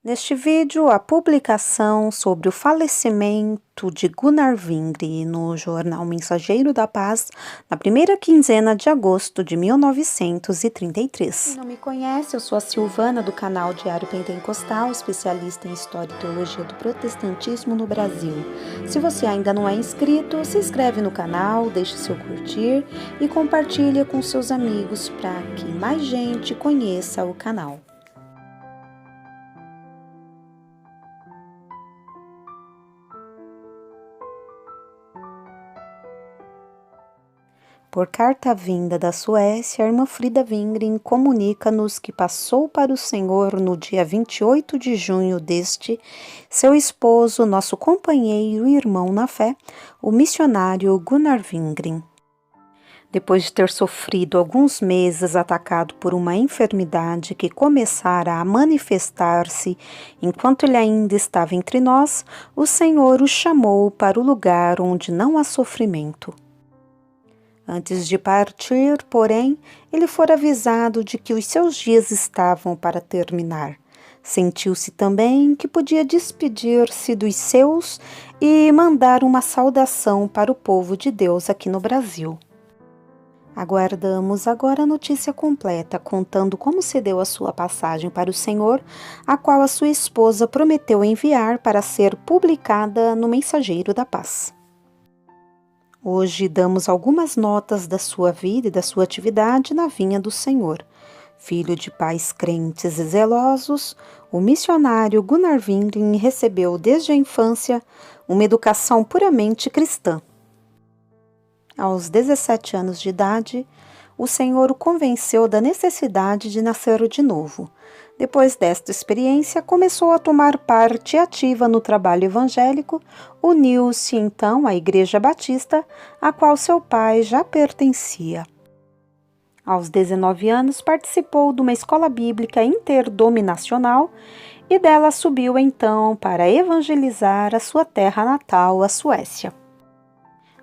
Neste vídeo, a publicação sobre o falecimento de Gunnar Vingre no jornal Mensageiro da Paz, na primeira quinzena de agosto de 1933. Quem não me conhece, eu sou a Silvana do canal Diário Pentecostal, especialista em História e Teologia do Protestantismo no Brasil. Se você ainda não é inscrito, se inscreve no canal, deixe seu curtir e compartilhe com seus amigos para que mais gente conheça o canal. Por carta vinda da Suécia, a irmã Frida Wingren comunica-nos que passou para o Senhor no dia 28 de junho deste, seu esposo, nosso companheiro e irmão na fé, o missionário Gunnar Wingren. Depois de ter sofrido alguns meses atacado por uma enfermidade que começara a manifestar-se enquanto ele ainda estava entre nós, o Senhor o chamou para o lugar onde não há sofrimento. Antes de partir, porém, ele fora avisado de que os seus dias estavam para terminar. Sentiu-se também que podia despedir-se dos seus e mandar uma saudação para o povo de Deus aqui no Brasil. Aguardamos agora a notícia completa, contando como se deu a sua passagem para o Senhor, a qual a sua esposa prometeu enviar para ser publicada no Mensageiro da Paz. Hoje damos algumas notas da sua vida e da sua atividade na vinha do Senhor. Filho de pais crentes e zelosos, o missionário Gunnar Wingren recebeu desde a infância uma educação puramente cristã. Aos 17 anos de idade, o Senhor o convenceu da necessidade de nascer de novo. Depois desta experiência, começou a tomar parte ativa no trabalho evangélico, uniu-se então à Igreja Batista, a qual seu pai já pertencia. Aos 19 anos, participou de uma escola bíblica interdominacional e dela subiu então para evangelizar a sua terra natal, a Suécia.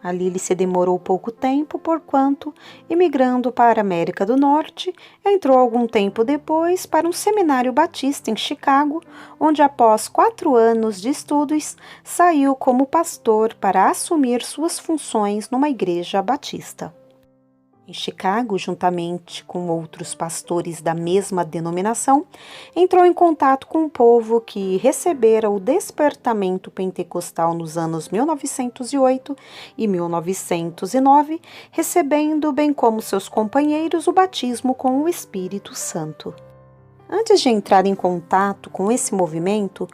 Ali ele se demorou pouco tempo, porquanto, imigrando para a América do Norte, entrou algum tempo depois para um seminário batista em Chicago, onde após 4 anos de estudos, saiu como pastor para assumir suas funções numa igreja batista. Em Chicago, juntamente com outros pastores da mesma denominação, entrou em contato com o povo que recebera o despertamento pentecostal nos anos 1908 e 1909, recebendo, bem como seus companheiros, o batismo com o Espírito Santo. Antes de entrar em contato com esse movimento,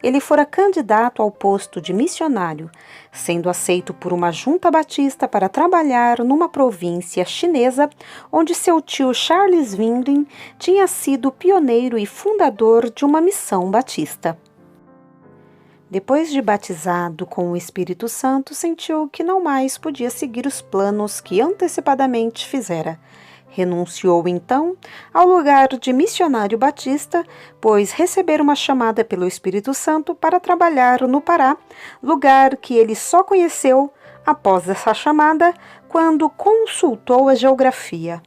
ele fora candidato ao posto de missionário, sendo aceito por uma junta batista para trabalhar numa província chinesa, onde seu tio Charles Wingren tinha sido pioneiro e fundador de uma missão batista. Depois de batizado com o Espírito Santo, sentiu que não mais podia seguir os planos que antecipadamente fizera. Renunciou, então, ao lugar de missionário batista, pois recebera uma chamada pelo Espírito Santo para trabalhar no Pará, lugar que ele só conheceu após essa chamada, quando consultou a geografia.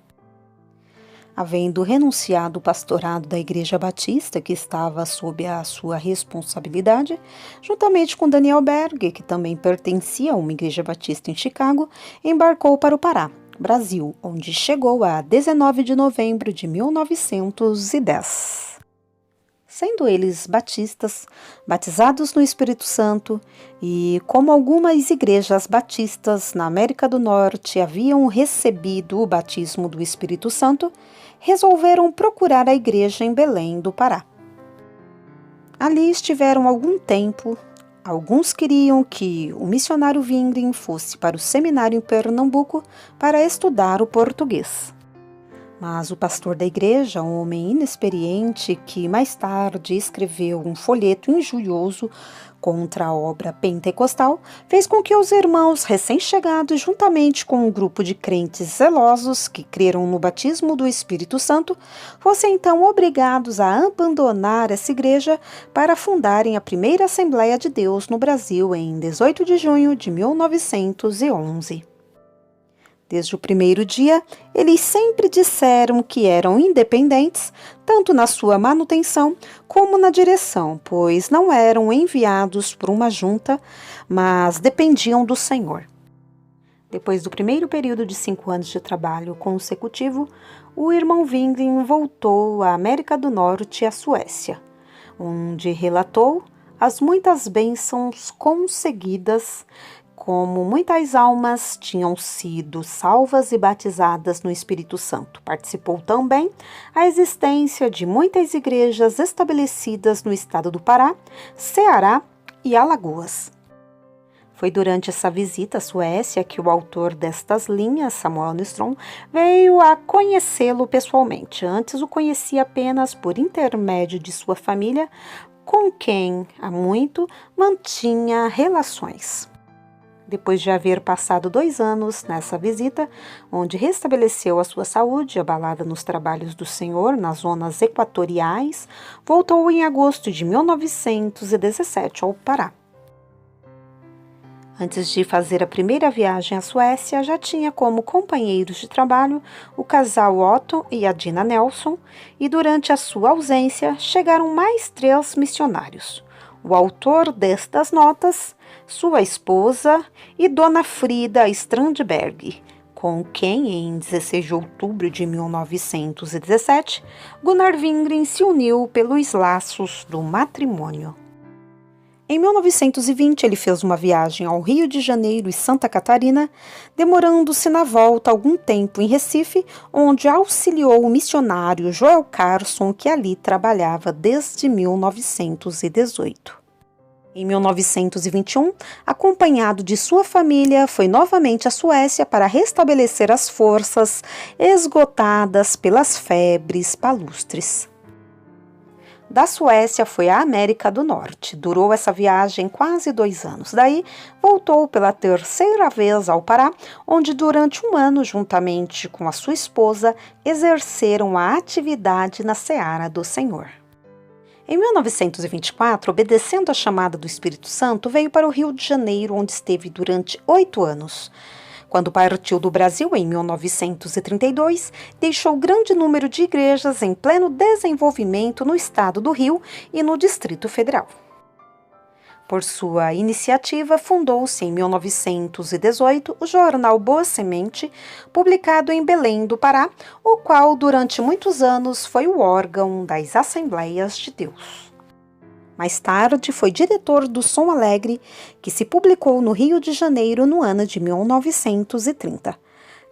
Havendo renunciado o pastorado da Igreja Batista, que estava sob a sua responsabilidade, juntamente com Daniel Berg, que também pertencia a uma igreja batista em Chicago, embarcou para o Pará, Brasil, onde chegou a 19 de novembro de 1910. Sendo eles batistas, batizados no Espírito Santo, e como algumas igrejas batistas na América do Norte haviam recebido o batismo do Espírito Santo, resolveram procurar a igreja em Belém do Pará. Ali estiveram algum tempo. Alguns queriam que o missionário Wingren fosse para o seminário em Pernambuco para estudar o português. Mas o pastor da igreja, um homem inexperiente que mais tarde escreveu um folheto injurioso contra a obra pentecostal, fez com que os irmãos recém-chegados, juntamente com um grupo de crentes zelosos que creram no batismo do Espírito Santo, fossem então obrigados a abandonar essa igreja para fundarem a primeira Assembleia de Deus no Brasil em 18 de junho de 1911. Desde o primeiro dia, eles sempre disseram que eram independentes, tanto na sua manutenção como na direção, pois não eram enviados por uma junta, mas dependiam do Senhor. Depois do primeiro período de 5 anos de trabalho consecutivo, o irmão Wingren voltou à América do Norte e à Suécia, onde relatou as muitas bênçãos conseguidas, como muitas almas tinham sido salvas e batizadas no Espírito Santo. Participou também a existência de muitas igrejas estabelecidas no estado do Pará, Ceará e Alagoas. Foi durante essa visita à Suécia que o autor destas linhas, Samuel Nistrom, veio a conhecê-lo pessoalmente. Antes o conhecia apenas por intermédio de sua família, com quem há muito mantinha relações. Depois de haver passado 2 anos nessa visita, onde restabeleceu a sua saúde, abalada nos trabalhos do Senhor nas zonas equatoriais, voltou em agosto de 1917 ao Pará. Antes de fazer a primeira viagem à Suécia, já tinha como companheiros de trabalho o casal Otto e a Dina Nelson, e durante a sua ausência chegaram mais 3 missionários. O autor destas notas, sua esposa e Dona Frida Strandberg, com quem, em 16 de outubro de 1917, Gunnar Wingren se uniu pelos laços do matrimônio. Em 1920, ele fez uma viagem ao Rio de Janeiro e Santa Catarina, demorando-se na volta algum tempo em Recife, onde auxiliou o missionário Joel Carson, que ali trabalhava desde 1918. Em 1921, acompanhado de sua família, foi novamente à Suécia para restabelecer as forças esgotadas pelas febres palustres. Da Suécia foi à América do Norte. Durou essa viagem quase 2 anos. Daí, voltou pela 3ª vez ao Pará, onde durante 1 ano, juntamente com a sua esposa, exerceram a atividade na seara do Senhor. Em 1924, obedecendo à chamada do Espírito Santo, veio para o Rio de Janeiro, onde esteve durante 8 anos. Quando partiu do Brasil, em 1932, deixou grande número de igrejas em pleno desenvolvimento no estado do Rio e no Distrito Federal. Por sua iniciativa, fundou-se em 1918 o jornal Boa Semente, publicado em Belém do Pará, o qual durante muitos anos foi o órgão das Assembleias de Deus. Mais tarde, foi diretor do Som Alegre, que se publicou no Rio de Janeiro no ano de 1930.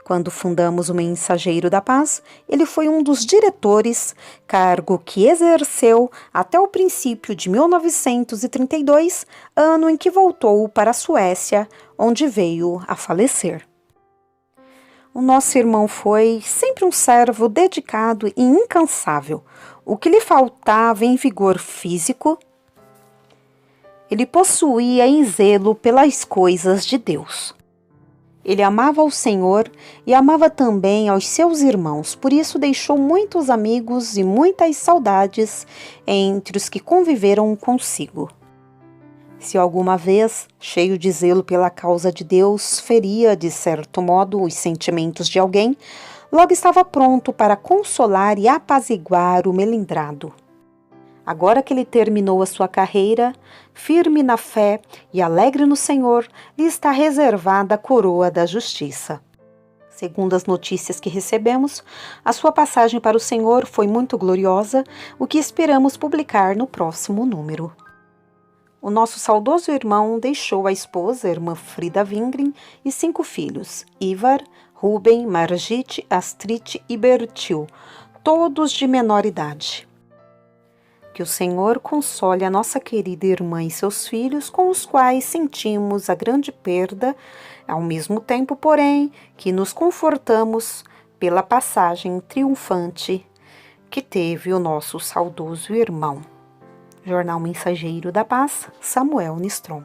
Quando fundamos o Mensageiro da Paz, ele foi um dos diretores, cargo que exerceu até o princípio de 1932, ano em que voltou para a Suécia, onde veio a falecer. O nosso irmão foi sempre um servo dedicado e incansável. O que lhe faltava em vigor físico, ele possuía em zelo pelas coisas de Deus. Ele amava ao Senhor e amava também aos seus irmãos, por isso deixou muitos amigos e muitas saudades entre os que conviveram consigo. Se alguma vez, cheio de zelo pela causa de Deus, feria, de certo modo, os sentimentos de alguém, logo estava pronto para consolar e apaziguar o melindrado. Agora que ele terminou a sua carreira, firme na fé e alegre no Senhor, lhe está reservada a coroa da justiça. Segundo as notícias que recebemos, a sua passagem para o Senhor foi muito gloriosa, o que esperamos publicar no próximo número. O nosso saudoso irmão deixou a esposa, a irmã Frida Wingren, e 5 filhos, Ivar, Ruben, Margit, Astrid e Bertil, todos de menor idade. Que o Senhor console a nossa querida irmã e seus filhos, com os quais sentimos a grande perda, ao mesmo tempo, porém, que nos confortamos pela passagem triunfante que teve o nosso saudoso irmão. Jornal Mensageiro da Paz, Samuel Nistrom.